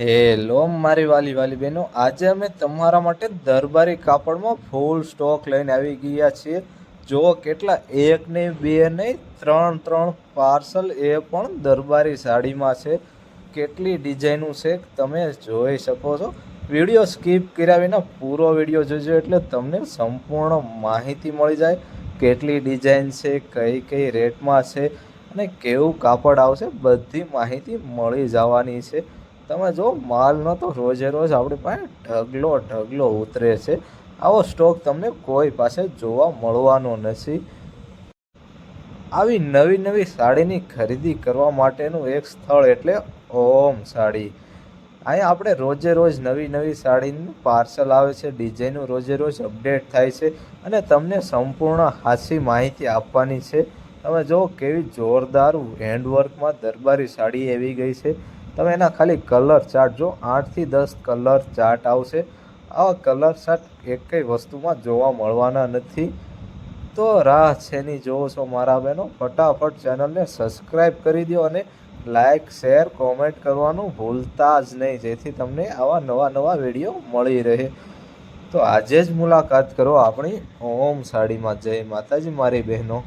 Hello મારી વાલી વાલી બહેનો, આજે અમે તમારા માટે દરબારી કાપડમાં ફૂલ સ્ટોક લઈને આવી ગયા છીએ। જો કેટલા એક નહીં બે નહીં ત્રણ પાર્સલ એ પણ દરબારી સાડીમાં છે। કેટલી ડિઝાઇનો છે તમે જોઈ શકો છો। વિડીયો સ્કીપ કર્યા વિના પૂરો વિડીયો જોજો એટલે તમને સંપૂર્ણ માહિતી મળી જાય। કેટલી ડિઝાઇન છે, કઈ કઈ રેટમાં છે અને કેવું કાપડ આવશે, બધી માહિતી મળી જવાની છે। તમે જો માલનો તો રોજે રોજ આપણી પાસે ઢગલો ઉતરે છે। આવો સ્ટોક તમને કોઈ પાસે જોવા મળવાનો નથી। આવી નવી નવી સાડીની ખરીદી કરવા માટેનું એક સ્થળ એટલે ઓમ સાડી। અહીંયા આપણે રોજે રોજ નવી સાડીનું પાર્સલ આવે છે, ડિઝાઇનો રોજે રોજ અપડેટ થાય છે અને તમને સંપૂર્ણ સાચી માહિતી આપવાની છે। તમે જો કેવી જોરદાર હેન્ડવર્કમાં દરબારી સાડી આવી ગઈ છે। તમે એના ખાલી કલર ચાર્ટ જો 8 થી 10 કલર ચાર્ટ આવશે। આવા કલર ચાર્ટ એકેય વસ્તુમાં જોવા મળવાના નથી। તો રાહ શેની જોવો છો મારા બહેનો, ફટાફટ ચેનલને સબસ્ક્રાઈબ કરી દો અને લાઈક શેર કોમેન્ટ કરવાનું ભૂલતા જ નહીં, જેથી તમને આવા નવા વિડીયો મળી રહે। તો આજે જ મુલાકાત કરો આપણી ઓમ સાડીમાં। જય માતાજી મારી બહેનો।